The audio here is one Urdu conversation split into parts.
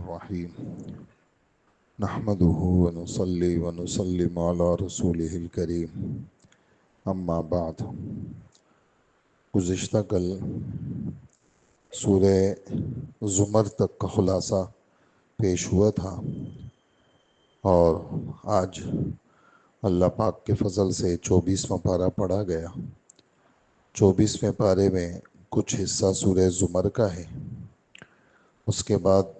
الرحیم نحمده ونصلي ونسلم على رسوله الکریم اما بعد۔ گزشتہ کل سورہ زمر تک کا خلاصہ پیش ہوا تھا اور آج اللہ پاک کے فضل سے 24واں پارہ پڑھا گیا۔ 24ویں پارے میں کچھ حصہ سورہ زمر کا ہے، اس کے بعد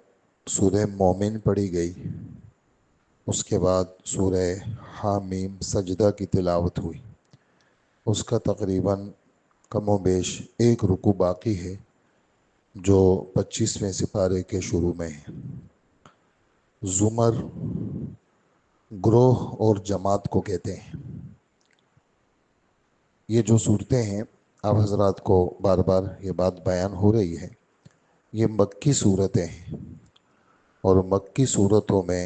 سورہ مومن پڑھی گئی، اس کے بعد سورہ حامیم سجدہ کی تلاوت ہوئی۔ اس کا تقریباً کم و بیش ایک رکوع باقی ہے جو 25ویں سپارے کے شروع میں ہے۔ زمر گروہ اور جماعت کو کہتے ہیں۔ یہ جو صورتیں ہیں، آپ حضرات کو بار بار یہ بات بیان ہو رہی ہے، یہ مکی صورتیں ہیں، اور مکی صورتوں میں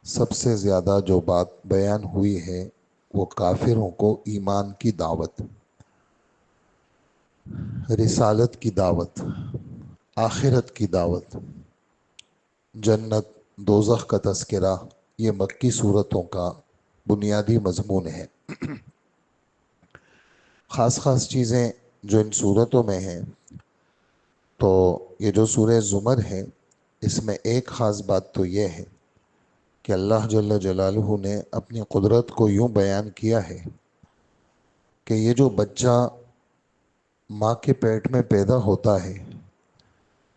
سب سے زیادہ جو بات بیان ہوئی ہے وہ کافروں کو ایمان کی دعوت، رسالت کی دعوت، آخرت کی دعوت، جنت دوزخ کا تذکرہ، یہ مکی صورتوں کا بنیادی مضمون ہے۔ خاص خاص چیزیں جو ان صورتوں میں ہیں، تو یہ جو سورہ زمر ہے اس میں ایک خاص بات تو یہ ہے کہ اللہ جل جلالہ نے اپنی قدرت کو یوں بیان کیا ہے کہ یہ جو بچہ ماں کے پیٹ میں پیدا ہوتا ہے،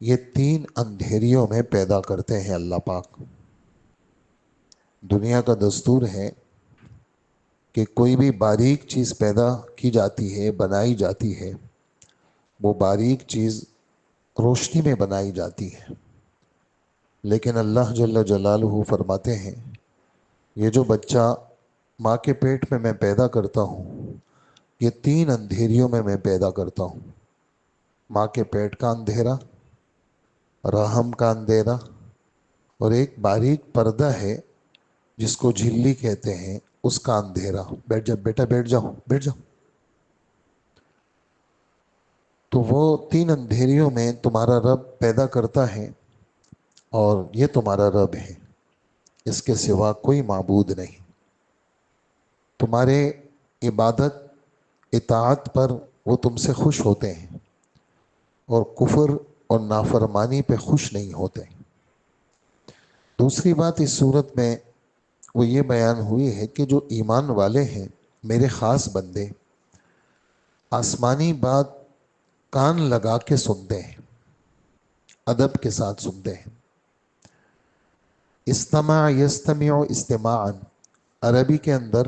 یہ 3 اندھیریوں میں پیدا کرتے ہیں اللہ پاک۔ دنیا کا دستور ہے کہ کوئی بھی باریک چیز پیدا کی جاتی ہے، بنائی جاتی ہے، وہ باریک چیز روشنی میں بنائی جاتی ہے، لیکن اللہ جل جلالہ فرماتے ہیں یہ جو بچہ ماں کے پیٹ میں میں پیدا کرتا ہوں، یہ 3 اندھیریوں میں پیدا کرتا ہوں۔ ماں کے پیٹ کا اندھیرا، رحم کا اندھیرا، اور ایک باریک پردہ ہے جس کو جھلی کہتے ہیں، اس کا اندھیرا۔ بیٹھ جا بیٹا، بیٹھ جاؤ بیٹھ جاؤ۔ تو وہ 3 اندھیریوں میں تمہارا رب پیدا کرتا ہے، اور یہ تمہارا رب ہے، اس کے سوا کوئی معبود نہیں۔ تمہارے عبادت اطاعت پر وہ تم سے خوش ہوتے ہیں، اور کفر اور نافرمانی پہ خوش نہیں ہوتے۔ دوسری بات اس صورت میں وہ یہ بیان ہوئی ہے کہ جو ایمان والے ہیں، میرے خاص بندے، آسمانی بات کان لگا کے سنتے ہیں، ادب کے ساتھ سنتے ہیں۔ استمع یستمع استماعا، عربی کے اندر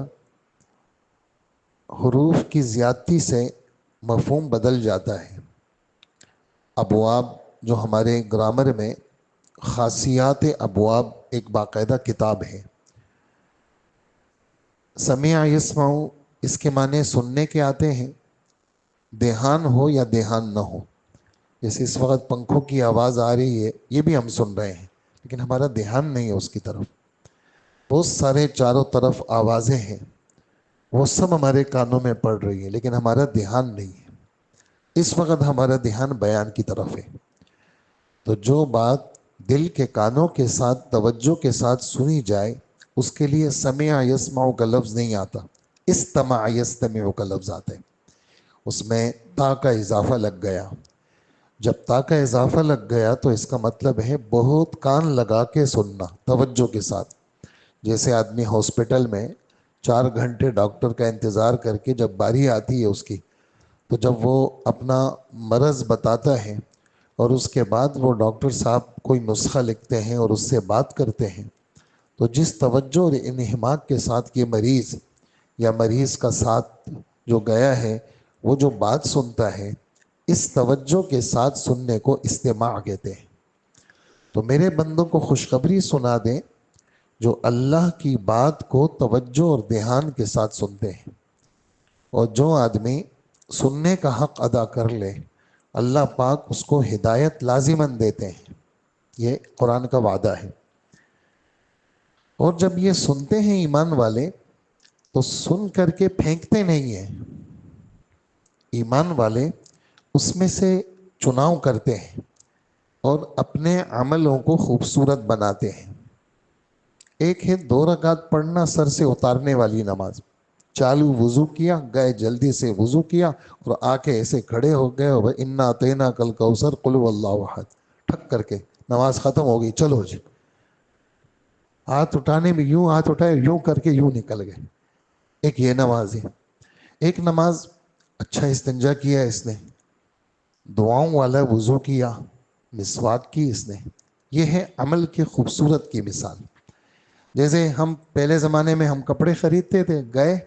حروف کی زیادتی سے مفہوم بدل جاتا ہے۔ ابواب جو ہمارے گرامر میں خاصیات ابواب ایک باقاعدہ کتاب ہے۔ سمع یسمع، اس کے معنی سننے کے آتے ہیں، دھیان ہو یا دھیان نہ ہو۔ جیسے اس وقت پنکھوں کی آواز آ رہی ہے، یہ بھی ہم سن رہے ہیں، لیکن ہمارا دھیان نہیں ہے اس کی طرف۔ بہت سارے چاروں طرف آوازیں ہیں، وہ سب ہمارے کانوں میں پڑ رہی ہیں، لیکن ہمارا دھیان نہیں ہے۔ اس وقت ہمارا دھیان بیان کی طرف ہے۔ تو جو بات دل کے کانوں کے ساتھ توجہ کے ساتھ سنی جائے، اس کے لیے سمع یسمع کا لفظ نہیں آتا، استمع یستمع کا لفظ آتا ہے۔ اس میں تا کا اضافہ لگ گیا۔ جب تا کا اضافہ لگ گیا تو اس کا مطلب ہے بہت کان لگا کے سننا، توجہ کے ساتھ۔ جیسے آدمی ہاسپٹل میں 4 گھنٹے ڈاکٹر کا انتظار کر کے جب باری آتی ہے اس کی، تو جب وہ اپنا مرض بتاتا ہے اور اس کے بعد وہ ڈاکٹر صاحب کوئی نسخہ لکھتے ہیں اور اس سے بات کرتے ہیں، تو جس توجہ اور انہماک کے ساتھ یہ مریض یا مریض کا ساتھ جو گیا ہے وہ جو بات سنتا ہے، اس توجہ کے ساتھ سننے کو استماع کہتے ہیں۔ تو میرے بندوں کو خوشخبری سنا دیں جو اللہ کی بات کو توجہ اور دھیان کے ساتھ سنتے ہیں، اور جو آدمی سننے کا حق ادا کر لے، اللہ پاک اس کو ہدایت لازماً دیتے ہیں۔ یہ قرآن کا وعدہ ہے۔ اور جب یہ سنتے ہیں ایمان والے تو سن کر کے پھینکتے نہیں ہیں۔ ایمان والے اس میں سے چناؤ کرتے ہیں، اور اپنے عملوں کو خوبصورت بناتے ہیں۔ ایک ہے 2 رکعت پڑھنا سر سے اتارنے والی نماز، چالو وضو کیا، گئے جلدی سے وضو کیا اور آ کے ایسے کھڑے ہو گئے، انا اعطیناک کل کوثر قل هو اللہ احد، ٹھک کر کے نماز ختم ہو گئی، چلو جی۔ ہاتھ اٹھانے میں یوں ہاتھ اٹھائے، یوں کر کے یوں نکل گئے۔ ایک یہ نماز ہے۔ ایک نماز اچھا استنجا کیا اس نے، دعاؤں والا وضو کیا، مسواک کی اس نے، یہ ہے عمل کے خوبصورت کی مثال۔ جیسے ہم پہلے زمانے میں ہم کپڑے خریدتے تھے، گئے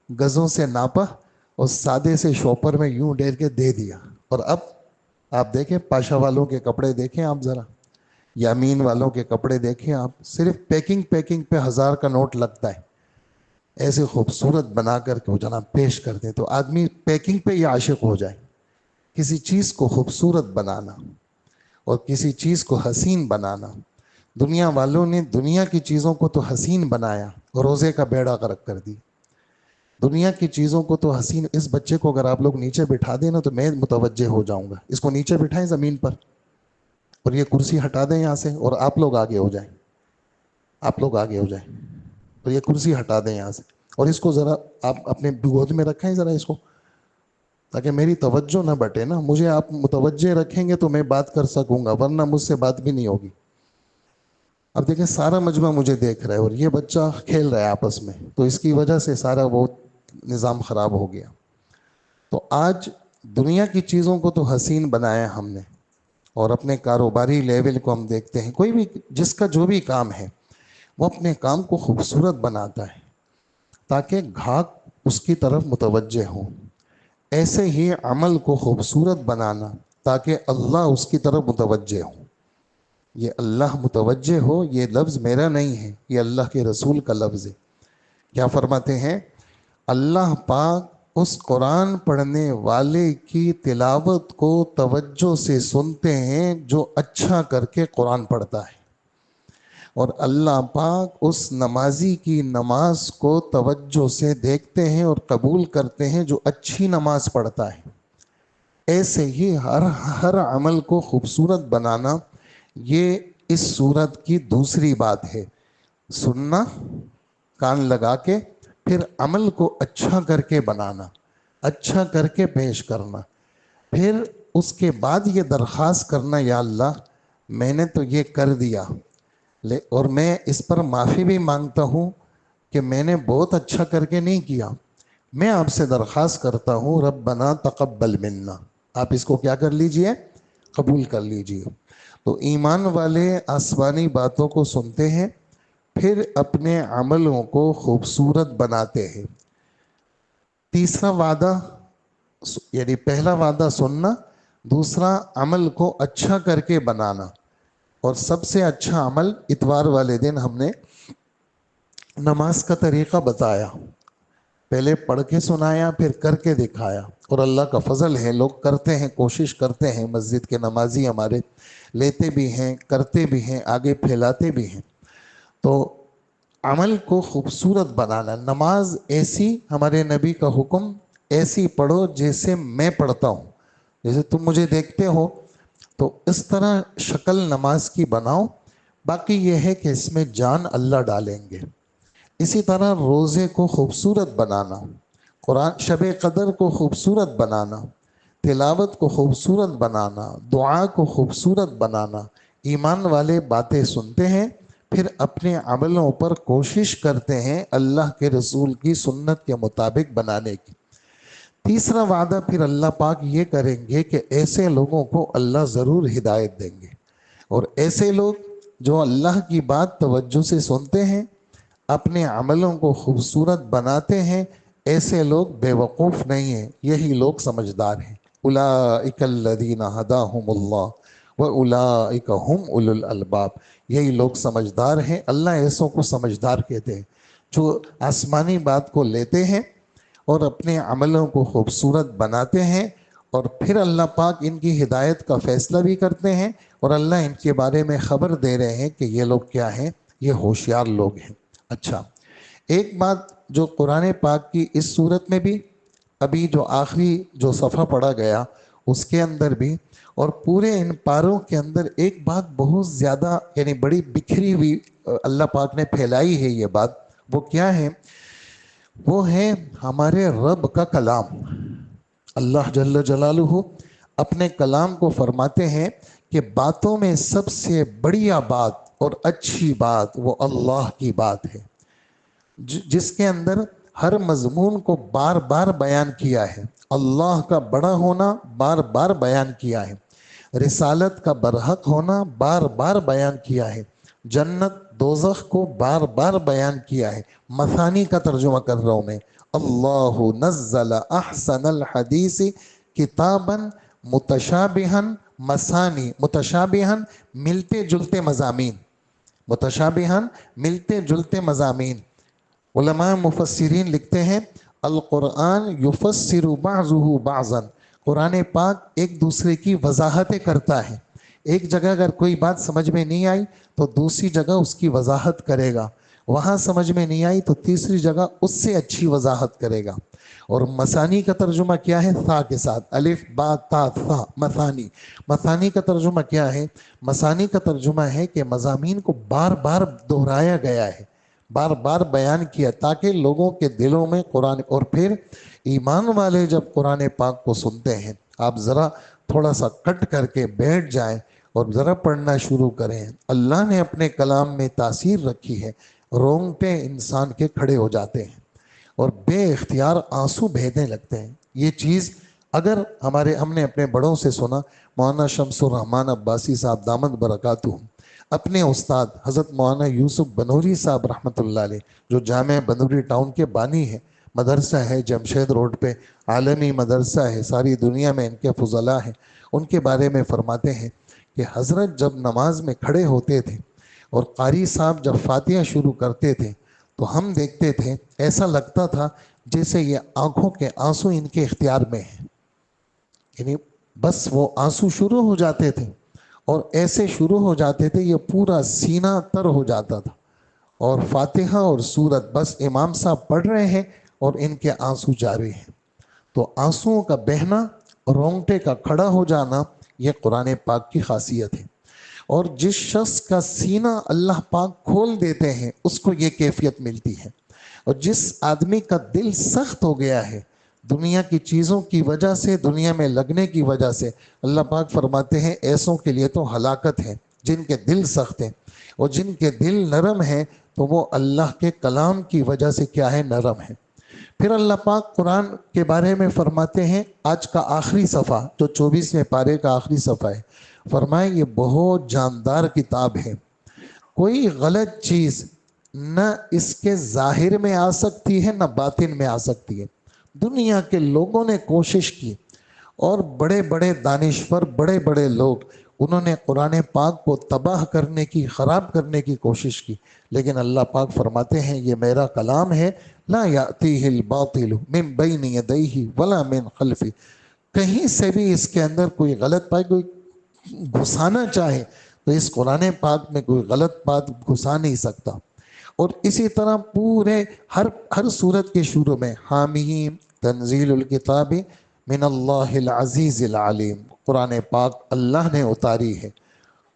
گزوں سے ناپا اور سادے سے شاپر میں یوں ڈیر کے دے دیا، اور اب آپ دیکھیں پاشا والوں کے کپڑے دیکھیں آپ ذرا، یامین والوں کے کپڑے دیکھیں آپ، صرف پیکنگ پہ 1000 کا نوٹ لگتا ہے، ایسے خوبصورت بنا کر کے وہ جناب پیش کرتے ہیں۔ تو آدمی پیکنگ پہ ہی عاشق ہو جائے۔ کسی چیز کو خوبصورت بنانا اور کسی چیز کو حسین بنانا، دنیا والوں نے دنیا کی چیزوں کو تو حسین بنایا اور روزے کا بیڑا غرق کر دی۔ دنیا کی چیزوں کو تو حسین، اس بچے کو اگر آپ لوگ نیچے بٹھا دیں نا تو میں متوجہ ہو جاؤں گا، اس کو نیچے بٹھائیں زمین پر اور یہ کرسی ہٹا دیں یہاں سے، اور آپ لوگ آگے ہو جائیں، آپ لوگ آگے ہو جائیں اور یہ کرسی ہٹا دیں یہاں سے، اور اس کو ذرا آپ اپنے گود میں رکھیں ذرا اس کو، تاکہ میری توجہ نہ بٹے نا، مجھے آپ متوجہ رکھیں گے تو میں بات کر سکوں گا، ورنہ مجھ سے بات بھی نہیں ہوگی۔ اب دیکھیں سارا مجمع مجھے دیکھ رہا ہے اور یہ بچہ کھیل رہا ہے آپس میں، تو اس کی وجہ سے سارا وہ نظام خراب ہو گیا۔ تو آج دنیا کی چیزوں کو تو حسین بنایا ہم نے، اور اپنے کاروباری لیول کو ہم دیکھتے ہیں، کوئی بھی جس کا جو بھی کام ہے وہ اپنے کام کو خوبصورت بناتا ہے تاکہ گھاک اس کی طرف متوجہ ہو۔ ایسے ہی عمل کو خوبصورت بنانا تاکہ اللہ اس کی طرف متوجہ ہو۔ یہ اللہ متوجہ ہو یہ لفظ میرا نہیں ہے، یہ اللہ کے رسول کا لفظ ہے۔ کیا فرماتے ہیں؟ اللہ پاک اس قرآن پڑھنے والے کی تلاوت کو توجہ سے سنتے ہیں جو اچھا کر کے قرآن پڑھتا ہے، اور اللہ پاک اس نمازی کی نماز کو توجہ سے دیکھتے ہیں اور قبول کرتے ہیں جو اچھی نماز پڑھتا ہے۔ ایسے ہی ہر عمل کو خوبصورت بنانا، یہ اس صورت کی دوسری بات ہے۔ سننا کان لگا کے، پھر عمل کو اچھا کر کے بنانا، اچھا کر کے پیش کرنا، پھر اس کے بعد یہ درخواست کرنا، یا اللہ میں نے تو یہ کر دیا اور میں اس پر معافی بھی مانگتا ہوں کہ میں نے بہت اچھا کر کے نہیں کیا، میں آپ سے درخواست کرتا ہوں ربنا تقبل منا، آپ اس کو کیا کر لیجئے؟ قبول کر لیجئے۔ تو ایمان والے آسمانی باتوں کو سنتے ہیں، پھر اپنے عملوں کو خوبصورت بناتے ہیں۔ تیسرا وعدہ، یعنی پہلا وعدہ سننا، دوسرا عمل کو اچھا کر کے بنانا، اور سب سے اچھا عمل اتوار والے دن ہم نے نماز کا طریقہ بتایا، پہلے پڑھ کے سنایا پھر کر کے دکھایا، اور اللہ کا فضل ہے لوگ کرتے ہیں، کوشش کرتے ہیں، مسجد کے نمازی ہمارے لیتے بھی ہیں، کرتے بھی ہیں، آگے پھیلاتے بھی ہیں۔ تو عمل کو خوبصورت بنانا، نماز ایسی، ہمارے نبی کا حکم ایسی پڑھو جیسے میں پڑھتا ہوں، جیسے تم مجھے دیکھتے ہو، تو اس طرح شکل نماز کی بناؤ۔ باقی یہ ہے کہ اس میں جان اللہ ڈالیں گے۔ اسی طرح روزے کو خوبصورت بنانا، قرآن شب قدر کو خوبصورت بنانا، تلاوت کو خوبصورت بنانا، دعا کو خوبصورت بنانا۔ ایمان والے باتیں سنتے ہیں، پھر اپنے عملوں پر کوشش کرتے ہیں اللہ کے رسول کی سنت کے مطابق بنانے کی۔ تیسرا وعدہ پھر اللہ پاک یہ کریں گے کہ ایسے لوگوں کو اللہ ضرور ہدایت دیں گے، اور ایسے لوگ جو اللہ کی بات توجہ سے سنتے ہیں، اپنے عملوں کو خوبصورت بناتے ہیں، ایسے لوگ بے وقوف نہیں ہیں، یہی لوگ سمجھدار ہیں۔ اولئک الذین ھداھم اللہ واولئک ھم اولو الالباب، یہی لوگ سمجھدار ہیں۔ اللہ ایسوں کو سمجھدار کہتے ہیں جو آسمانی بات کو لیتے ہیں اور اپنے عملوں کو خوبصورت بناتے ہیں، اور پھر اللہ پاک ان کی ہدایت کا فیصلہ بھی کرتے ہیں، اور اللہ ان کے بارے میں خبر دے رہے ہیں کہ یہ لوگ کیا ہیں؟ یہ ہوشیار لوگ ہیں۔ اچھا، ایک بات جو قرآن پاک کی اس صورت میں بھی، ابھی جو آخری جو صفحہ پڑھا گیا اس کے اندر بھی، اور پورے ان پاروں کے اندر ایک بات بہت زیادہ یعنی بڑی بکھری ہوئی اللہ پاک نے پھیلائی ہے یہ بات. وہ کیا ہے؟ وہ ہے ہمارے رب کا کلام. اللہ جل جلالہ اپنے کلام کو فرماتے ہیں کہ باتوں میں سب سے بڑھیا بات اور اچھی بات وہ اللہ کی بات ہے، جس کے اندر ہر مضمون کو بار بار بیان کیا ہے. اللہ کا بڑا ہونا بار بار بیان کیا ہے، رسالت کا برحق ہونا بار بار بیان کیا ہے، جنت دوزخ کو بار بار بیان کیا ہے. مثانی کا ترجمہ کر رہا ہوں میں. اللہ نزل احسن الحدیث کتابا متشابہن مثانی، متشابہن ملتے جلتے مضامین، متشابہن ملتے جلتے مضامین. علماء مفسرین لکھتے ہیں القرآن یفسر بعضہ بعضا، قرآن پاک ایک دوسرے کی وضاحتیں کرتا ہے. ایک جگہ اگر کوئی بات سمجھ میں نہیں آئی تو دوسری جگہ اس کی وضاحت کرے گا، وہاں سمجھ میں نہیں آئی تو تیسری جگہ اس سے اچھی وضاحت کرے گا. اور مثانی کا ترجمہ کیا ہے؟ ثا کے ساتھ، الف با تا ثا، مثانی. مثانی کا ترجمہ کیا ہے؟ مثانی کا ترجمہ ہے کہ مضامین کو بار بار دہرایا گیا ہے، بار بار بیان کیا تاکہ لوگوں کے دلوں میں قرآن. اور پھر ایمان والے جب قرآن پاک کو سنتے ہیں، آپ ذرا تھوڑا سا کٹ کر کے بیٹھ جائیں اور ذرا پڑھنا شروع کریں. اللہ نے اپنے کلام میں تاثیر رکھی ہے، رونگٹے انسان کے کھڑے ہو جاتے ہیں اور بے اختیار آنسو بہنے لگتے ہیں. یہ چیز اگر ہم نے اپنے بڑوں سے سنا، مولانا شمس الرحمان عباسی صاحب دامت برکاتہ، اپنے استاد حضرت مولانا یوسف بنوری صاحب رحمۃ اللہ علیہ، جو جامع بنوری ٹاؤن کے بانی ہیں، مدرسہ ہے جمشید روڈ پہ، عالمی مدرسہ ہے، ساری دنیا میں ان کے فضلاء ہیں. ان کے بارے میں فرماتے ہیں کہ حضرت جب نماز میں کھڑے ہوتے تھے اور قاری صاحب جب فاتحہ شروع کرتے تھے تو ہم دیکھتے تھے ایسا لگتا تھا جیسے یہ آنکھوں کے آنسو ان کے اختیار میں ہیں، یعنی بس وہ آنسو شروع ہو جاتے تھے اور ایسے شروع ہو جاتے تھے یہ پورا سینہ تر ہو جاتا تھا. اور فاتحہ اور سورت بس امام صاحب پڑھ رہے ہیں اور ان کے آنسو جاری ہیں. تو آنسوؤں کا بہنا، رونگٹے کا کھڑا ہو جانا، یہ قرآن پاک کی خاصیت ہے. اور جس شخص کا سینہ اللہ پاک کھول دیتے ہیں اس کو یہ کیفیت ملتی ہے. اور جس آدمی کا دل سخت ہو گیا ہے دنیا کی چیزوں کی وجہ سے، دنیا میں لگنے کی وجہ سے، اللہ پاک فرماتے ہیں ایسوں کے لیے تو ہلاکت ہے جن کے دل سخت ہیں. اور جن کے دل نرم ہیں تو وہ اللہ کے کلام کی وجہ سے کیا ہے؟ نرم ہے. پھر اللہ پاک قرآن کے بارے میں فرماتے ہیں، آج کا آخری صفحہ جو 24ویں پارے کا آخری صفحہ ہے، فرمائے یہ بہت جاندار کتاب ہے، کوئی غلط چیز نہ اس کے ظاہر میں آ سکتی ہے نہ باطن میں آ سکتی ہے. دنیا کے لوگوں نے کوشش کی اور بڑے بڑے دانشور، بڑے بڑے لوگ، انہوں نے قرآن پاک کو تباہ کرنے کی، خراب کرنے کی کوشش کی، لیکن اللہ پاک فرماتے ہیں یہ میرا کلام ہے، لا یأتیہ الباطل من بین یدیہ ولا من خلفہ. کہیں سے بھی اس کے اندر کوئی غلط بات کوئی گھسانا چاہے تو اس قرآن پاک میں کوئی غلط بات گھسا نہیں سکتا. اور اسی طرح پورے ہر سورت کے شروع میں حامیم تنزیل الکتاب من اللہ العزیز العلیم، قرآن پاک اللہ نے اتاری ہے،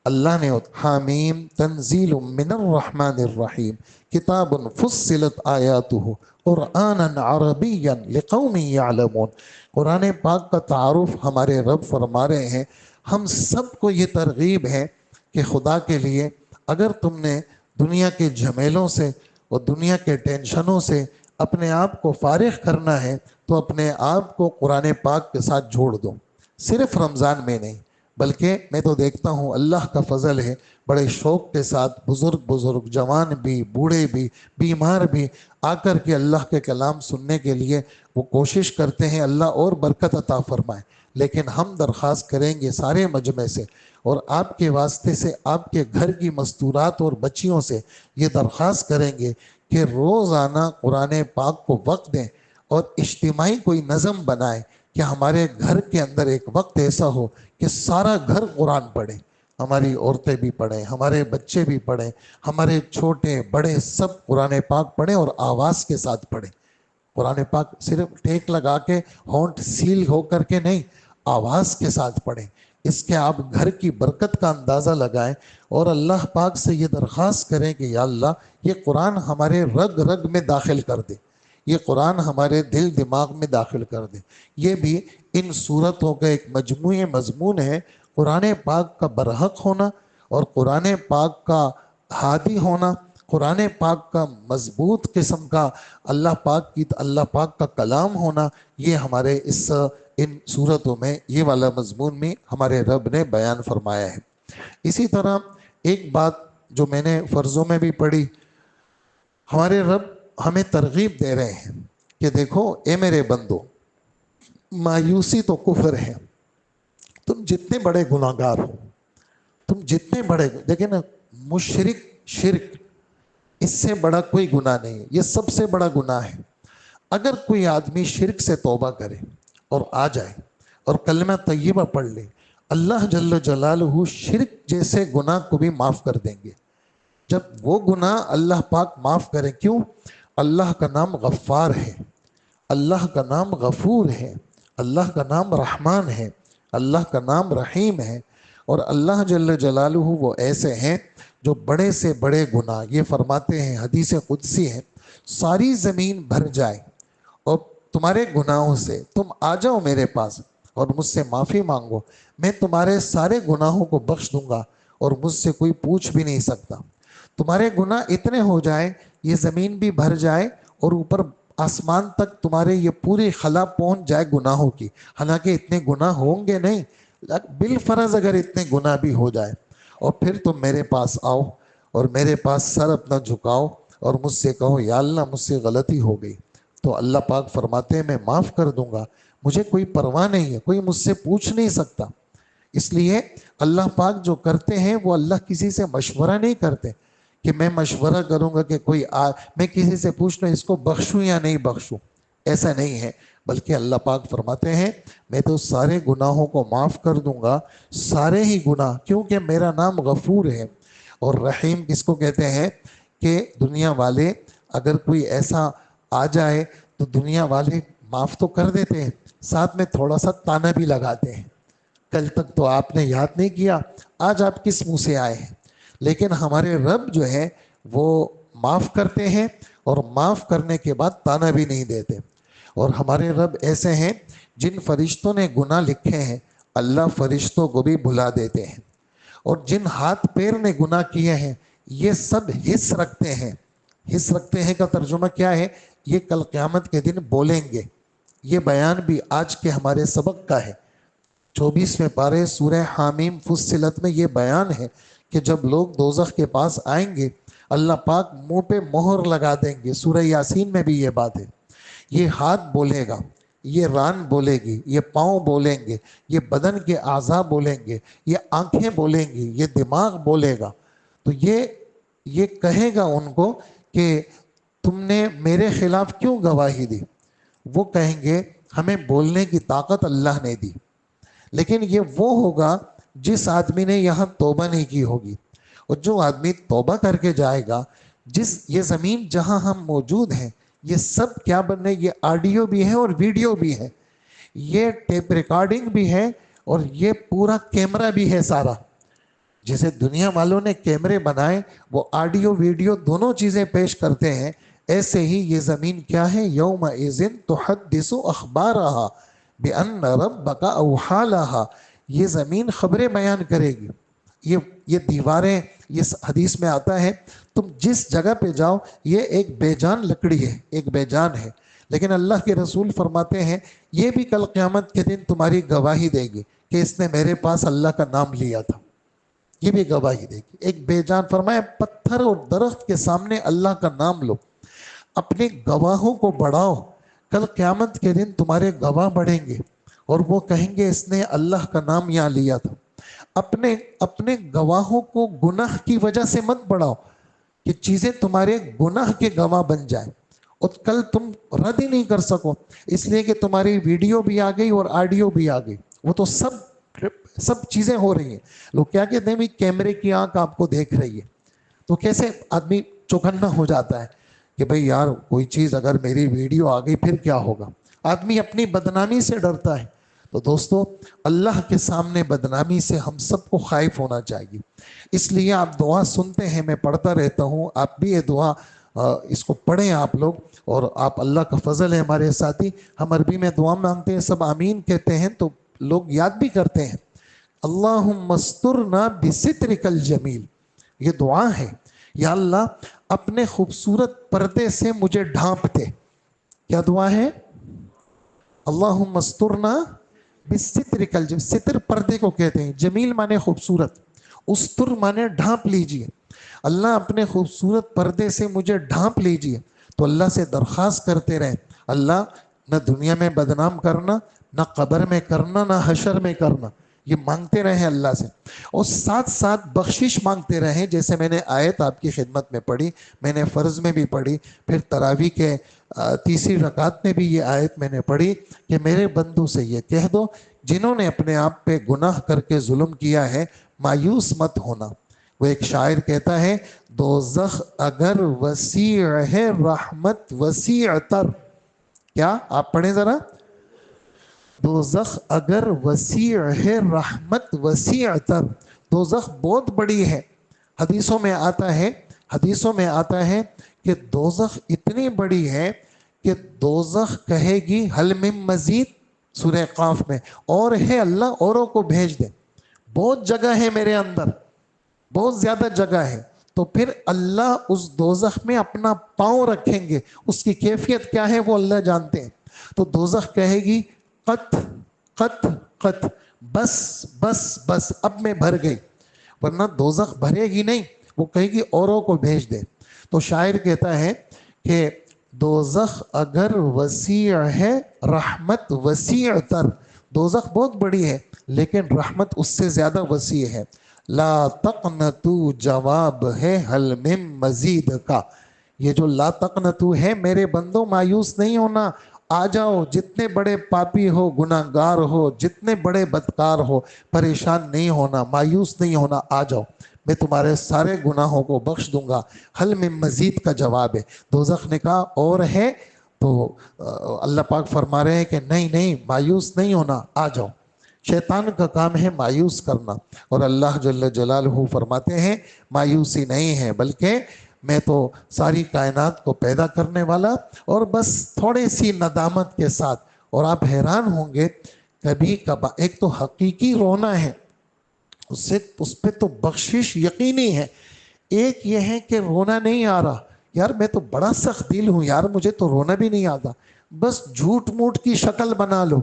اللہ نے حامیم تنزیل من الرحمن الرحیم کتاب فصلت آیاتہ قرآنا عربیا لقوم یعلمون. قرآن پاک کا تعارف ہمارے رب فرما رہے ہیں. ہم سب کو یہ ترغیب ہے کہ خدا کے لیے اگر تم نے دنیا کے جھمیلوں سے اور دنیا کے ٹینشنوں سے اپنے آپ کو فارغ کرنا ہے تو اپنے آپ کو قرآن پاک کے ساتھ جوڑ دو. صرف رمضان میں نہیں بلکہ میں تو دیکھتا ہوں اللہ کا فضل ہے، بڑے شوق کے ساتھ بزرگ جوان بھی، بوڑھے بھی، بیمار بھی آ کر کے اللہ کے کلام سننے کے لیے وہ کوشش کرتے ہیں. اللہ اور برکت عطا فرمائے. لیکن ہم درخواست کریں گے سارے مجمع سے اور آپ کے واسطے سے، آپ کے گھر کی مستورات اور بچیوں سے یہ درخواست کریں گے کہ روزانہ قرآن پاک کو وقت دیں اور اجتماعی کوئی نظم بنائیں کہ ہمارے گھر کے اندر ایک وقت ایسا ہو کہ سارا گھر قرآن پڑھے، ہماری عورتیں بھی پڑھیں، ہمارے بچے بھی پڑھیں، ہمارے چھوٹے بڑے سب قرآن پاک پڑھیں اور آواز کے ساتھ پڑھیں. قرآن پاک صرف ٹیک لگا کے ہونٹ سیل ہو کر کے نہیں، آواز کے ساتھ پڑھیں. اس کے آپ گھر کی برکت کا اندازہ لگائیں اور اللہ پاک سے یہ درخواست کریں کہ یا اللہ یہ قرآن ہمارے رگ رگ میں داخل کر دے، یہ قرآن ہمارے دل دماغ میں داخل کر دے۔ یہ بھی ان صورتوں کا ایک مجموعی مضمون ہے، قرآن پاک کا برحق ہونا اور قرآن پاک کا ہادی ہونا، قرآن پاک کا مضبوط قسم کا اللہ پاک کا کلام ہونا، یہ ہمارے ان صورتوں میں یہ والا مضمون میں ہمارے رب نے بیان فرمایا ہے۔ اسی طرح ایک بات جو میں نے فرضوں میں بھی پڑھی، ہمارے رب ہمیں ترغیب دے رہے ہیں کہ دیکھو اے میرے بندو، مایوسی تو کفر ہے، تم جتنے بڑے گناہ گار ہو، تم جتنے بڑے، دیکھیں نا، شرک اس سے بڑا کوئی گناہ نہیں ہے، یہ سب سے بڑا گناہ ہے۔ اگر کوئی آدمی شرک سے توبہ کرے اور آ جائے اور کلمہ طیبہ پڑھ لے، اللہ جل جلالہ شرک جیسے گناہ کو بھی معاف کر دیں گے۔ جب وہ گناہ اللہ پاک معاف کریں، کیوں؟ اللہ کا نام غفار ہے، اللہ کا نام غفور ہے، اللہ کا نام رحمان ہے، اللہ کا نام رحیم ہے، اور اللہ جل جلالہ وہ ایسے ہیں جو بڑے سے بڑے گناہ، یہ فرماتے ہیں، حدیث قدسی ہے، ساری زمین بھر جائے اور تمہارے گناہوں سے، تم آ جاؤ میرے پاس اور مجھ سے معافی مانگو، میں تمہارے سارے گناہوں کو بخش دوں گا اور مجھ سے کوئی پوچھ بھی نہیں سکتا۔ تمہارے گناہ اتنے ہو جائیں، یہ زمین بھی بھر جائے اور اوپر آسمان تک تمہارے یہ پوری خلا پہنچ جائے گناہوں کی، حالانکہ اتنے گناہ ہوں گے نہیں، بالفرض اگر اتنے گناہ بھی ہو جائے، اور پھر تم میرے پاس آؤ اور میرے پاس سر اپنا جھکاؤ اور مجھ سے کہو یا اللہ مجھ سے غلطی ہو گئی، تو اللہ پاک فرماتے ہیں میں معاف کر دوں گا، مجھے کوئی پرواہ نہیں ہے، کوئی مجھ سے پوچھ نہیں سکتا۔ اس لیے اللہ پاک جو کرتے ہیں وہ اللہ کسی سے مشورہ نہیں کرتے کہ میں مشورہ کروں گا کہ میں کسی سے پوچھ لوں اس کو بخشوں یا نہیں بخشوں، ایسا نہیں ہے، بلکہ اللہ پاک فرماتے ہیں میں تو سارے گناہوں کو معاف کر دوں گا، سارے ہی گناہ، کیونکہ میرا نام غفور ہے۔ اور رحیم کس کو کہتے ہیں کہ دنیا والے اگر کوئی ایسا آ جائے تو دنیا والے معاف تو کر دیتے ہیں، ساتھ میں تھوڑا سا تانا بھی لگاتے ہیں، کل تک تو آپ نے یاد نہیں کیا، آج آپ کس منہ سے آئے ہیں؟ لیکن ہمارے رب جو ہے وہ معاف کرتے ہیں اور معاف کرنے کے بعد تانا بھی نہیں دیتے۔ اور ہمارے رب ایسے ہیں جن فرشتوں نے گناہ لکھے ہیں اللہ فرشتوں کو بھی بھلا دیتے ہیں، اور جن ہاتھ پیر نے گناہ کیے ہیں یہ سب حص رکھتے ہیں۔ حص رکھتے ہیں کا ترجمہ کیا ہے؟ یہ کل قیامت کے دن بولیں گے۔ یہ بیان بھی آج کے ہمارے سبق کا ہے، 24ویں پارے سورہ حامیم فصلت میں یہ بیان ہے کہ جب لوگ دوزخ کے پاس آئیں گے اللہ پاک منہ پہ مہر لگا دیں گے، سورہ یاسین میں بھی یہ بات ہے۔ یہ ہاتھ بولے گا، یہ ران بولے گی، یہ پاؤں بولیں گے، یہ بدن کے اعضاء بولیں گے، یہ آنکھیں بولیں گی، یہ دماغ بولے گا، تو یہ کہے گا ان کو کہ تم نے میرے خلاف کیوں گواہی دی؟ وہ کہیں گے ہمیں بولنے کی طاقت اللہ نے دی، لیکن یہ وہ ہوگا جس آدمی نے یہاں توبہ نہیں کی ہوگی، اور جو آدمی توبہ کر کے جائے گا، یہ زمین جہاں ہم موجود ہیں یہ سب کیا بننے، یہ آڈیو بھی ہے اور ویڈیو بھی ہے، یہ ٹیپ ریکارڈنگ بھی ہے اور یہ پورا کیمرہ بھی ہے سارا۔ جسے دنیا والوں نے کیمرے بنائے وہ آڈیو ویڈیو دونوں چیزیں پیش کرتے ہیں، ایسے ہی یہ زمین کیا ہے، یومئذ تحدث اخبارہا بأن ربک اوحی لہا، یہ زمین خبریں بیان کرے گی۔ یہ دیواریں، یہ حدیث میں آتا ہے تم جس جگہ پہ جاؤ یہ ایک بے جان لکڑی ہے، ایک بے جان ہے، لیکن اللہ کے رسول فرماتے ہیں یہ بھی کل قیامت کے دن تمہاری گواہی دے گی کہ اس نے میرے پاس اللہ کا نام لیا تھا، یہ بھی گواہی دے گی۔ ایک بے جان، فرمایا پتھر اور درخت کے سامنے اللہ کا نام لو، اپنے گواہوں کو بڑھاؤ، کل قیامت کے دن تمہارے گواہ بڑھیں گے اور وہ کہیں گے اس نے اللہ کا نام یہاں لیا تھا۔ اپنے گواہوں کو گناہ کی وجہ سے مت بڑھاؤ کہ چیزیں تمہارے گناہ کے گواہ بن جائیں اور کل تم رد ہی نہیں کر سکو، اس لیے کہ تمہاری ویڈیو بھی آ گئی اور آڈیو بھی آ گئی، وہ تو سب چیزیں ہو رہی ہیں۔ لوگ کیا کہتے ہیں کیمرے کی آنکھ آپ کو دیکھ رہی ہے، تو کیسے آدمی چوکنا ہو جاتا ہے کہ بھئی یار کوئی چیز اگر میری ویڈیو آ گئی پھر کیا ہوگا، آدمی اپنی بدنامی سے ڈرتا ہے۔ تو دوستو اللہ کے سامنے بدنامی سے ہم سب کو خائف ہونا چاہیے. اس لیے آپ دعا سنتے ہیں، میں پڑھتا رہتا ہوں، آپ بھی یہ دعا اس کو پڑھیں آپ لوگ. اور آپ اللہ کا فضل ہے ہمارے ساتھی، ہم عربی میں دعا مانگتے ہیں، سب آمین کہتے ہیں تو لوگ یاد بھی کرتے ہیں. اللہم استرنا بسترک الجمیل، یہ دعا ہے، یا اللہ اپنے خوبصورت پردے سے مجھے ڈھانپ دے. کیا دعا ہے؟ اللہم استرنا بسترک الجمیل. ستر پردے کو کہتے ہیں، جمیل مانے خوبصورت، استر مانے ڈھانپ لیجئے. اللہ اپنے خوبصورت پردے سے مجھے ڈھانپ لیجئے. تو اللہ سے درخواست کرتے رہیں، اللہ نہ دنیا میں بدنام کرنا، نہ قبر میں کرنا، نہ حشر میں کرنا. یہ مانگتے رہیں اللہ سے، اور ساتھ ساتھ بخشش مانگتے رہیں. جیسے میں نے آیت آپ کی خدمت میں پڑھی، میں نے فرض میں بھی پڑھی، پھر تراویح کے تیسری رکعت میں بھی یہ آیت میں نے پڑھی کہ میرے بندوں سے یہ کہہ دو جنہوں نے اپنے آپ پہ گناہ کر کے ظلم کیا ہے، مایوس مت ہونا. وہ ایک شاعر کہتا ہے، دوزخ اگر وسیع ہے رحمت وسیع تر. کیا آپ پڑھیں ذرا، دوزخ اگر وسیع ہے رحمت وسیع تر. دوزخ بہت بڑی ہے. حدیثوں میں آتا ہے کہ دوزخ اتنی بڑی ہے کہ دوزخ کہے گی حل من مزید، سورہ قاف میں، اور ہے اللہ اوروں کو بھیج دے، بہت جگہ ہے میرے اندر، بہت زیادہ جگہ ہے. تو پھر اللہ اس دوزخ میں اپنا پاؤں رکھیں گے، اس کی کیفیت کیا ہے وہ اللہ جانتے ہیں. تو دوزخ کہے گی قط قط قط، بس بس بس، اب میں بھر گئی. ورنہ دوزخ بھرے گی نہیں، وہ کہے گی اوروں کو بھیج دے. تو شاعر کہتا ہے کہ دوزخ اگر وسیع ہے رحمت وسیع تر. دوزخ بہت بڑی ہے لیکن رحمت اس سے زیادہ وسیع ہے. لا تقنطوا جواب ہے حل من مزید کا. یہ جو لا تقنطوا ہے، میرے بندوں مایوس نہیں ہونا، آ جاؤ، جتنے بڑے پاپی ہو، گناہ گار ہو، جتنے بڑے بدکار ہو، پریشان نہیں ہونا، مایوس نہیں ہونا، آ جاؤ، میں تمہارے سارے گناہوں کو بخش دوں گا. حل من مزید کا جواب ہے. دوزخ نے کہا اور ہے، تو اللہ پاک فرما رہے ہیں کہ نہیں نہیں، مایوس نہیں ہونا، آ جاؤ. شیطان کا کام ہے مایوس کرنا، اور اللہ جل جلالہ فرماتے ہیں مایوسی نہیں ہے، بلکہ میں تو ساری کائنات کو پیدا کرنے والا، اور بس تھوڑی سی ندامت کے ساتھ. اور آپ حیران ہوں گے، کبھی کبھار ایک تو حقیقی رونا ہے، اس پہ تو بخشش یقینی ہے. ایک یہ ہے کہ رونا نہیں آ رہا، یار میں تو بڑا سخت دل ہوں یار، مجھے تو رونا بھی نہیں آتا، بس جھوٹ موٹ کی شکل بنا لو.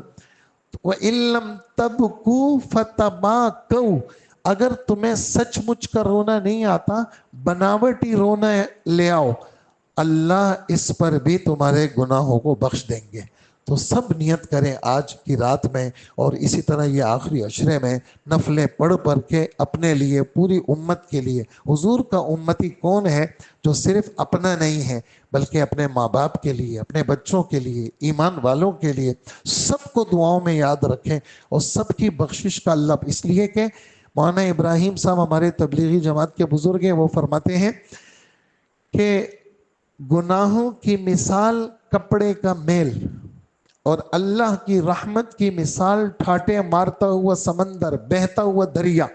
وَإِن لَمْ تَبْكُوا فَتَبَاكَوْا، اگر تمہیں سچ مچ کا رونا نہیں آتا، بناوٹی رونا لے آؤ، اللہ اس پر بھی تمہارے گناہوں کو بخش دیں گے. تو سب نیت کریں آج کی رات میں، اور اسی طرح یہ آخری عشرے میں نفلیں پڑھ پڑھ کے اپنے لیے، پوری امت کے لیے. حضور کا امتی کون ہے جو صرف اپنا نہیں ہے، بلکہ اپنے ماں باپ کے لیے، اپنے بچوں کے لیے، ایمان والوں کے لیے، سب کو دعاؤں میں یاد رکھیں، اور سب کی بخشش کا اللہ. اس لیے کہ مولانا ابراہیم صاحب ہمارے تبلیغی جماعت کے بزرگ ہیں، وہ فرماتے ہیں کہ گناہوں کی مثال کپڑے کا میل، اور اللہ کی رحمت کی مثال ٹھاٹے مارتا ہوا سمندر، بہتا ہوا دریا.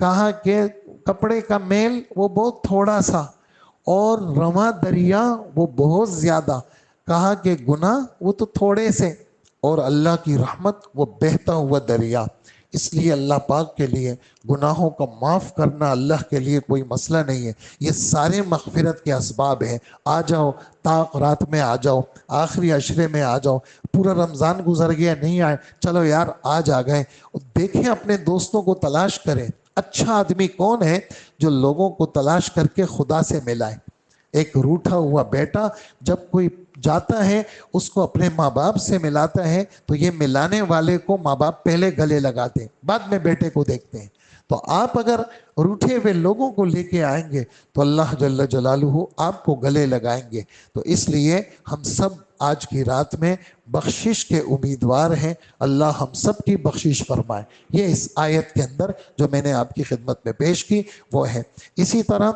کہا کہ کپڑے کا میل وہ بہت تھوڑا سا، اور رواں دریا وہ بہت زیادہ. کہا کہ گناہ وہ تو تھوڑے سے، اور اللہ کی رحمت وہ بہتا ہوا دریا. اس لیے اللہ پاک کے لیے گناہوں کا معاف کرنا اللہ کے لیے کوئی مسئلہ نہیں ہے، یہ سارے مغفرت کے اسباب ہیں. آ جاؤ، طاق رات میں آ جاؤ، آخری عشرے میں آ جاؤ. پورا رمضان گزر گیا، نہیں آئے، چلو یار آج آ گئے. دیکھیں اپنے دوستوں کو تلاش کریں، اچھا آدمی کون ہے جو لوگوں کو تلاش کر کے خدا سے ملائے. ایک روٹھا ہوا بیٹا جب کوئی جاتا ہے اس کو اپنے ماں باپ سے ملاتا ہے، تو یہ ملانے والے کو ماں باپ پہلے گلے لگاتے ہیں، بعد میں بیٹے کو دیکھتے ہیں. تو آپ اگر روٹھے ہوئے لوگوں کو لے کے آئیں گے تو اللہ جل جلالہ آپ کو گلے لگائیں گے. تو اس لیے ہم سب آج کی رات میں بخشش کے امیدوار ہیں، اللہ ہم سب کی بخشش فرمائے. یہ اس آیت کے اندر جو میں نے آپ کی خدمت میں پیش کی وہ ہے. اسی طرح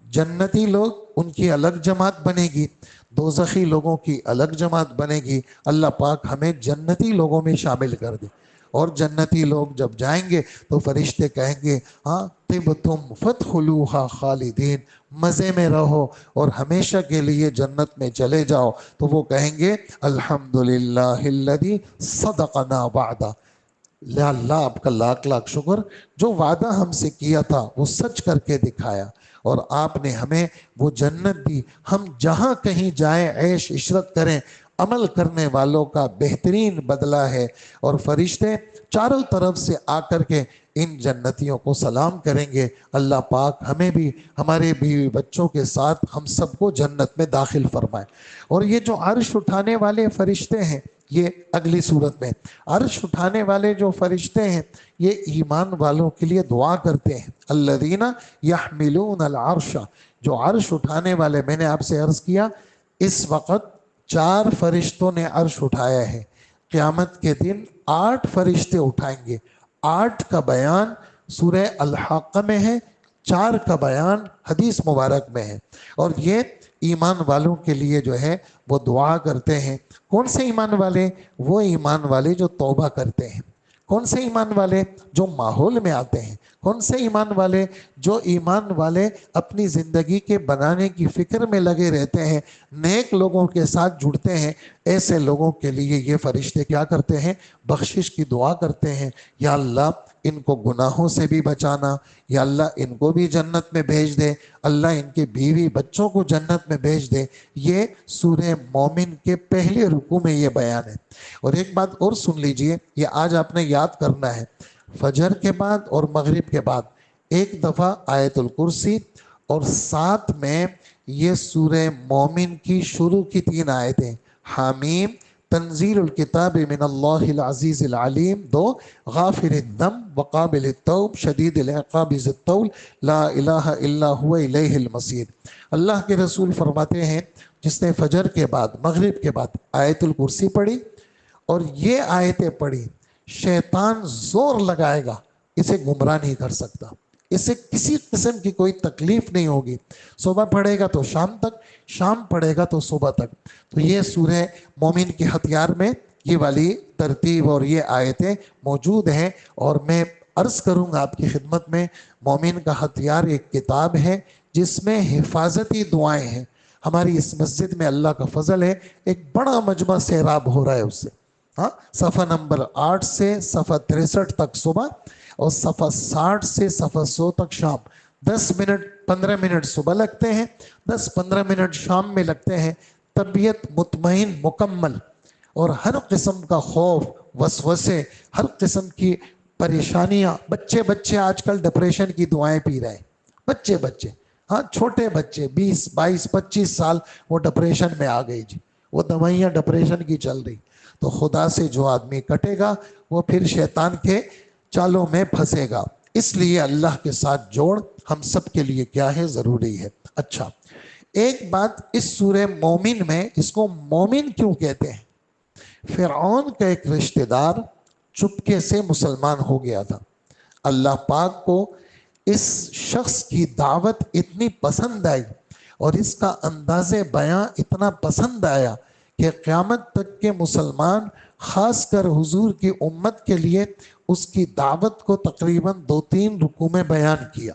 جنتی لوگ، ان کی الگ جماعت بنے گی. دوزخی لوگوں کی الگ جماعت بنے گی. اللہ پاک ہمیں جنتی لوگوں میں شامل کر دے. اور جنتی لوگ جب جائیں گے تو فرشتے کہیں گے ہاں طبتم فادخلوها خالدین، مزے میں رہو اور ہمیشہ کے لیے جنت میں چلے جاؤ. تو وہ کہیں گے الحمدللہ الذی صدقنا وعدہ، یا اللہ آپ کا لاکھ لاکھ شکر، جو وعدہ ہم سے کیا تھا وہ سچ کر کے دکھایا اور آپ نے ہمیں وہ جنت دی. ہم جہاں کہیں جائیں عیش عشرت کریں، عمل کرنے والوں کا بہترین بدلہ ہے. اور فرشتے چاروں طرف سے آ کر کے ان جنتیوں کو سلام کریں گے. اللہ پاک ہمیں بھی ہمارے بیوی بچوں کے ساتھ ہم سب کو جنت میں داخل فرمائے. اور یہ جو عرش اٹھانے والے فرشتے ہیں، یہ اگلی صورت میں عرش اٹھانے والے جو فرشتے ہیں یہ ایمان والوں کے لیے دعا کرتے ہیں. الذین یحملون العرش، جو عرش اٹھانے والے، میں نے آپ سے عرض کیا اس وقت 4 فرشتوں نے عرش اٹھایا ہے. قیامت کے دن 8 فرشتے اٹھائیں گے. 8 کا بیان سورہ الحاقہ میں ہے، 4 کا بیان حدیث مبارک میں ہے. اور یہ ایمان والوں کے لیے جو ہے وہ دعا کرتے ہیں. کون سے ایمان والے؟ وہ ایمان والے جو توبہ کرتے ہیں. کون سے ایمان والے؟ جو ماحول میں آتے ہیں. کون سے ایمان والے؟ جو ایمان والے اپنی زندگی کے بنانے کی فکر میں لگے رہتے ہیں، نیک لوگوں کے ساتھ جڑتے ہیں. ایسے لوگوں کے لیے یہ فرشتے کیا کرتے ہیں؟ بخشش کی دعا کرتے ہیں. یا اللہ ان کو گناہوں سے بھی بچانا، یا اللہ ان کو بھی جنت میں بھیج دے، اللہ ان کے بیوی بچوں کو جنت میں بھیج دے. یہ سورہ مومن کے پہلے رکوع میں یہ بیان ہے. اور ایک بات اور سن لیجئے، یہ آج آپ نے یاد کرنا ہے. فجر کے بعد اور مغرب کے بعد ایک دفعہ آیت الکرسی اور ساتھ میں یہ سورہ مومن کی شروع کی 3 آیتیں، حامیم تنزیل الکتاب من اللہ العزیز العلیم، 2 غافر الذنب وقابل التوب شدید العقاب ذی الطول لا الہ الا هو الیہ المصیر. اللہ کے رسول فرماتے ہیں جس نے فجر کے بعد مغرب کے بعد آیت الکرسی پڑھی اور یہ آیتیں پڑھی، شیطان زور لگائے گا، اسے گمراہ نہیں کر سکتا، اسے کسی قسم کی کوئی تکلیف نہیں ہوگی. صبح پڑھے گا تو شام تک، شام پڑھے گا تو صبح تک. تو یہ سورہ مومن کے ہتھیار میں یہ والی ترتیب اور یہ آیتیں موجود ہیں. اور میں عرض کروں گا آپ کی خدمت میں، مومن کا ہتھیار ایک کتاب ہے جس میں حفاظتی دعائیں ہیں. ہماری اس مسجد میں اللہ کا فضل ہے، ایک بڑا مجمع سیراب ہو رہا ہے اس سے. ہاں، صفحہ نمبر 8 سے صفحہ 63 تک صبح اور صفحہ 60 سے صفحہ 100 تک شام. 10 منٹ 15 منٹ صبح لگتے ہیں، 10-15 منٹ شام میں لگتے ہیں. طبیعت مطمئن مکمل، اور ہر قسم کا خوف وسوسے، ہر قسم کی پریشانیاں. بچے آج کل ڈپریشن کی دعائیں پی رہے ہیں، بچے ہاں، چھوٹے بچے 20 22 25 سال وہ ڈپریشن میں آ گئی جی، وہ دوائیاں ڈپریشن کی چل رہی. تو خدا سے جو آدمی کٹے گا وہ پھر شیطان کے چالوں میں پھنسے گا. اس لیے اللہ کے ساتھ جوڑ ہم سب کے لیے کیا ہے؟ ضروری ہے. اچھا، ایک بات اس سورہ مومن میں، اس کو مومن کیوں کہتے ہیں؟ فرعون کا ایک رشتہ دار چپکے سے مسلمان ہو گیا تھا. اللہ پاک کو اس شخص کی دعوت اتنی پسند آئی اور اس کا انداز بیاں اتنا پسند آیا کہ قیامت تک کے مسلمان، خاص کر حضور کی امت کے لیے اس کی دعوت کو تقریباً 2-3 رکوع میں بیان کیا.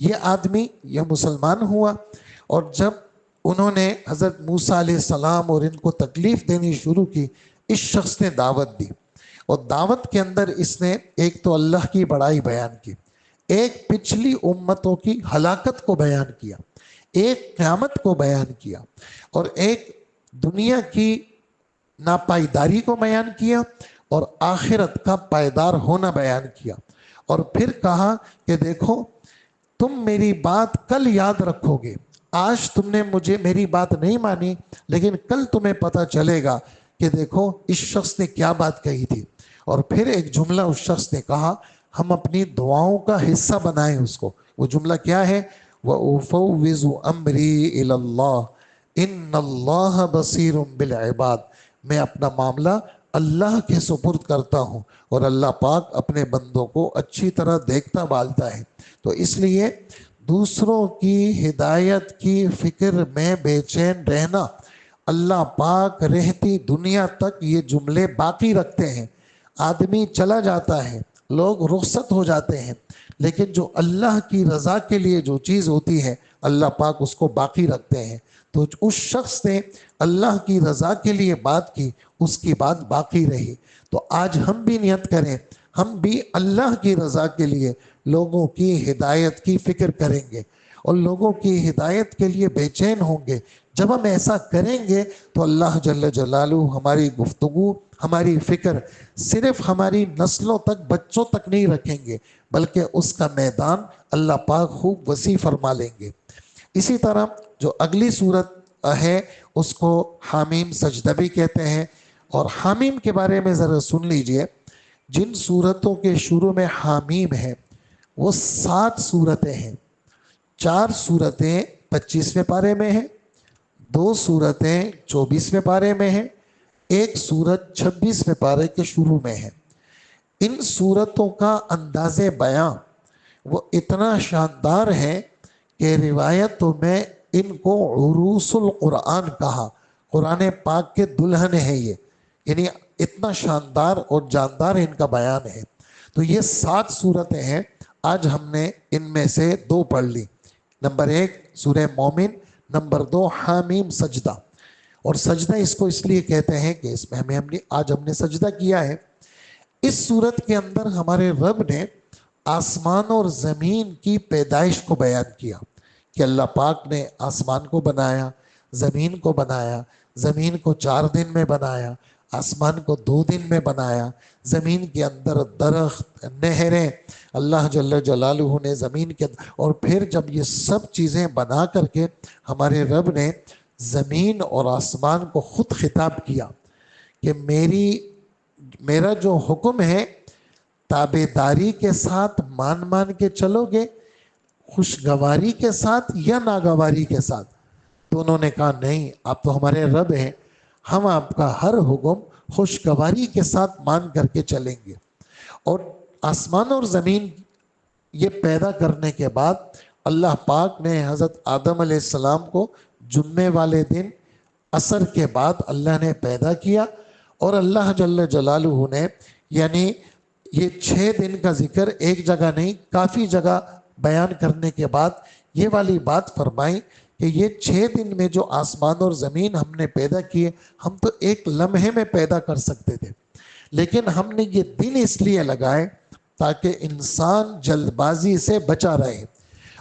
یہ آدمی یہ مسلمان ہوا اور جب انہوں نے حضرت موسیٰ علیہ السلام اور ان کو تکلیف دینی شروع کی، اس شخص نے دعوت دی. اور دعوت کے اندر اس نے ایک تو اللہ کی بڑائی بیان کی، ایک پچھلی امتوں کی ہلاکت کو بیان کیا، ایک قیامت کو بیان کیا، اور ایک دنیا کی ناپائیداری کو بیان کیا، اور آخرت کا پائیدار ہونا بیان کیا. اور پھر کہا کہ دیکھو تم میری بات کل یاد رکھو گے، آج تم نے میری بات نہیں مانی، لیکن کل تمہیں پتہ چلے گا کہ دیکھو اس شخص نے کیا بات کہی تھی. اور پھر ایک جملہ اس شخص نے کہا، ہم اپنی دعاؤں کا حصہ بنائیں اس کو. وہ جملہ کیا ہے؟ وَأُفَوِّضُ أَمْرِي إِلَى اللَّهِ إِنَّ اللَّهَ بَصِيرٌ بِالْعِبَادِ. میں اپنا معاملہ اللہ کے سپرد کرتا ہوں اور اللہ پاک اپنے بندوں کو اچھی طرح دیکھتا بالتا ہے. تو اس لیے دوسروں کی ہدایت کی فکر میں بے چین رہنا، اللہ پاک رہتی دنیا تک یہ جملے باقی رکھتے ہیں۔ آدمی چلا جاتا ہے، لوگ رخصت ہو جاتے ہیں، لیکن جو اللہ کی رضا کے لیے جو چیز ہوتی ہے اللہ پاک اس کو باقی رکھتے ہیں۔ تو اس شخص نے اللہ کی رضا کے لیے بات کی، اس کی بات باقی رہی۔ تو آج ہم بھی نیت کریں، ہم بھی اللہ کی رضا کے لیے لوگوں کی ہدایت کی فکر کریں گے اور لوگوں کی ہدایت کے لیے بے چین ہوں گے۔ جب ہم ایسا کریں گے تو اللہ جل جلالہ ہماری گفتگو، ہماری فکر صرف ہماری نسلوں تک، بچوں تک نہیں رکھیں گے، بلکہ اس کا میدان اللہ پاک خوب وسیع فرما لیں گے۔ اسی طرح جو اگلی صورت ہے اس کو حامیم سجدہ بھی کہتے ہیں، اور حامیم کے بارے میں ذرا سن لیجئے۔ جن صورتوں کے شروع میں حامیم ہے وہ 7 صورتیں ہیں۔ 4 صورتیں 25ویں پارے میں ہیں، 2 صورتیں 24ویں پارے میں ہیں، 1 صورت 26ویں پارے کے شروع میں ہے۔ ان صورتوں کا انداز بیان وہ اتنا شاندار ہے کہ روایتوں میں ان کو عروس القرآن کہا، قرآن پاک کے دلہن ہے یہ، یعنی اتنا شاندار اور جاندار ان کا بیان ہے۔ تو یہ 7 صورتیں ہیں، آج ہم نے ان میں سے 2 پڑھ لی۔ نمبر 1 سورہ مومن، نمبر 2 حامیم سجدہ۔ اور سجدہ اس کو اس لیے کہتے ہیں کہ اس میں آج ہم نے سجدہ کیا ہے۔ اس صورت کے اندر ہمارے رب نے آسمان اور زمین کی پیدائش کو بیان کیا کہ اللہ پاک نے آسمان کو بنایا، زمین کو بنایا، زمین کو 4 دن میں بنایا، آسمان کو 2 دن میں بنایا، زمین کے اندر درخت، نہریں اللہ جل جلالہ نے زمین کے اندر، اور پھر جب یہ سب چیزیں بنا کر کے ہمارے رب نے زمین اور آسمان کو خود خطاب کیا کہ میرا جو حکم ہے تابعداری کے ساتھ مان کے چلو گے، خوشگواری کے ساتھ یا ناگواری کے ساتھ؟ تو انہوں نے کہا نہیں، آپ تو ہمارے رب ہیں، ہم آپ کا ہر حکم خوشگواری کے ساتھ مان کر کے چلیں گے۔ اور آسمان اور زمین یہ پیدا کرنے کے بعد اللہ پاک نے حضرت آدم علیہ السلام کو جمعے والے دن عصر کے بعد اللہ نے پیدا کیا، اور اللہ جل جلالہ نے یعنی یہ 6 دن کا ذکر ایک جگہ نہیں کافی جگہ بیان کرنے کے بعد یہ والی بات فرمائی کہ یہ 6 دن میں جو آسمان اور زمین ہم نے پیدا کیے، ہم تو ایک لمحے میں پیدا کر سکتے تھے، لیکن ہم نے یہ دن اس لیے لگائے تاکہ انسان جلد بازی سے بچا رہے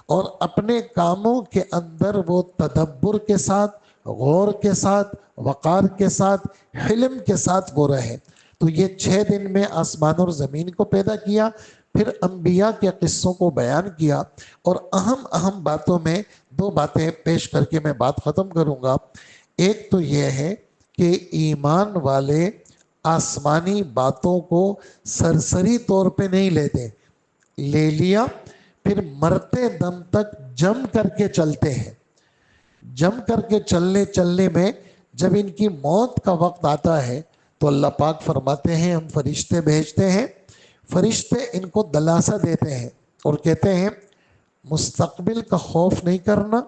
اور اپنے کاموں کے اندر وہ تدبر کے ساتھ، غور کے ساتھ، وقار کے ساتھ، حلم کے ساتھ وہ رہے۔ تو یہ 6 دن میں آسمان اور زمین کو پیدا کیا، پھر انبیاء کے قصوں کو بیان کیا، اور اہم باتوں میں 2 باتیں پیش کر کے میں بات ختم کروں گا۔ ایک تو یہ ہے کہ ایمان والے آسمانی باتوں کو سرسری طور پہ نہیں لیتے، لے لیا پھر مرتے دم تک جم کر کے چلتے ہیں۔ جم کر کے چلنے میں جب ان کی موت کا وقت آتا ہے تو اللہ پاک فرماتے ہیں ہم فرشتے بھیجتے ہیں، فرشتے ان کو دلاسا دیتے ہیں اور کہتے ہیں مستقبل کا خوف نہیں کرنا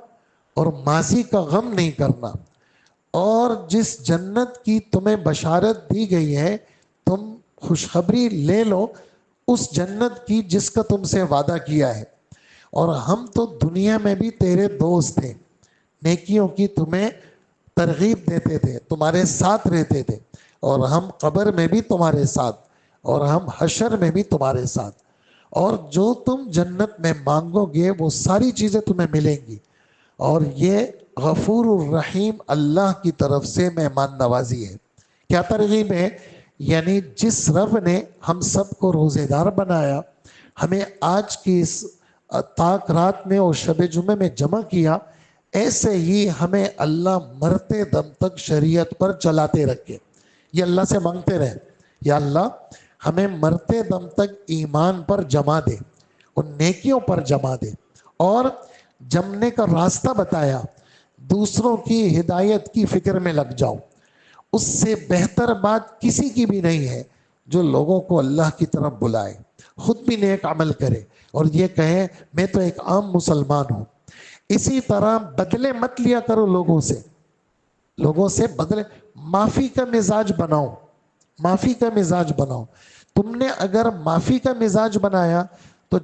اور ماضی کا غم نہیں کرنا، اور جس جنت کی تمہیں بشارت دی گئی ہے تم خوشخبری لے لو اس جنت کی جس کا تم سے وعدہ کیا ہے، اور ہم تو دنیا میں بھی تیرے دوست تھے، نیکیوں کی تمہیں ترغیب دیتے تھے، تمہارے ساتھ رہتے تھے، اور ہم قبر میں بھی تمہارے ساتھ اور ہم حشر میں بھی تمہارے ساتھ، اور جو تم جنت میں مانگو گے وہ ساری چیزیں تمہیں ملیں گی۔ اور یہ غفور الرحیم اللہ کی طرف سے مہمان نوازی ہے۔ کیا ترغیب ہے؟ یعنی جس رب نے ہم سب کو روزے دار بنایا، ہمیں آج کی اس تاک رات میں اور شب جمعے میں جمع کیا، ایسے ہی ہمیں اللہ مرتے دم تک شریعت پر چلاتے رکھے۔ یہ اللہ سے مانگتے رہے، یا اللہ ہمیں مرتے دم تک ایمان پر جما دے اور نیکیوں پر جما دے، اور جمنے کا راستہ بتایا، دوسروں کی ہدایت کی فکر میں لگ جاؤ۔ اس سے بہتر بات کسی کی بھی نہیں ہے جو لوگوں کو اللہ کی طرف بلائے، خود بھی نیک عمل کرے، اور یہ کہے میں تو ایک عام مسلمان ہوں۔ اسی طرح بدلے مت لیا کرو لوگوں سے بدلے، معافی کا مزاج بناؤ، معافی کا مزاج بناؤ۔ تم نے اگر معافی کا مزاج بنایا تو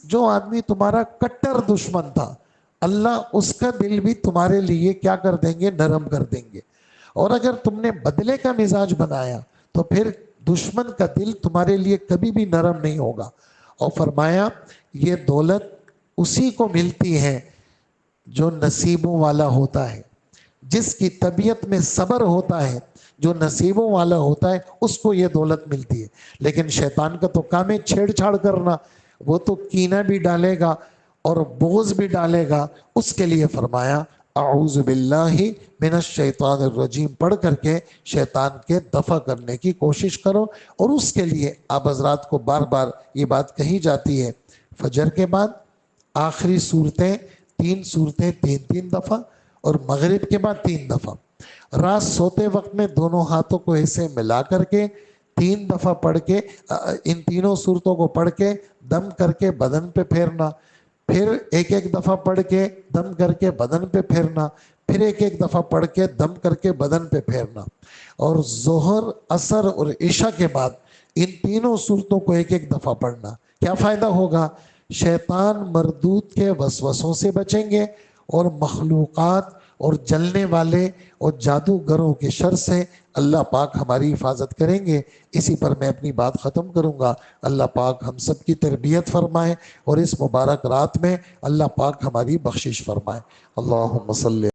جو آدمی تمہارا کٹر دشمن تھا، اللہ اس کا دل بھی تمہارے لیے کیا کر دیں گے؟ نرم کر دیں گے۔ اور اگر تم نے بدلے کا مزاج بنایا تو پھر دشمن کا دل تمہارے لیے کبھی بھی نرم نہیں ہوگا۔ اور فرمایا یہ دولت اسی کو ملتی ہے جو نصیبوں والا ہوتا ہے، جس کی طبیعت میں صبر ہوتا ہے، جو نصیبوں والا ہوتا ہے اس کو یہ دولت ملتی ہے۔ لیکن شیطان کا تو کام ہے چھیڑ چھاڑ کرنا، وہ تو کینہ بھی ڈالے گا اور بغض بھی ڈالے گا۔ اس کے لیے فرمایا اعوذ باللہ من الشیطان الرجیم پڑھ کر کے شیطان کے دفع کرنے کی کوشش کرو۔ اور اس کے لیے آپ حضرات کو بار بار یہ بات کہی جاتی ہے، فجر کے بعد آخری صورتیں 3 صورتیں 3 دفعہ، اور مغرب کے بعد 3 دفعہ، رات سوتے وقت میں دونوں ہاتھوں کو ایسے ملا کر کے 3 دفعہ پڑھ کے ان تینوں صورتوں کو پڑھ کے دم کر کے بدن پہ پھیرنا، پھر ایک دفعہ پڑھ کے دم کر کے بدن پہ پھیرنا، پھر ایک دفعہ پڑھ کے دم کر کے بدن پہ پھیرنا۔ اور ظہر، عصر اور عشاء کے بعد ان تینوں صورتوں کو ایک دفعہ پڑھنا۔ کیا فائدہ ہوگا؟ شیطان مردود کے وسوسوں سے بچیں گے، اور مخلوقات اور جلنے والے اور جادوگروں کے شر سے اللہ پاک ہماری حفاظت کریں گے۔ اسی پر میں اپنی بات ختم کروں گا۔ اللہ پاک ہم سب کی تربیت فرمائے، اور اس مبارک رات میں اللہ پاک ہماری بخشش فرمائے۔ اللہم صلی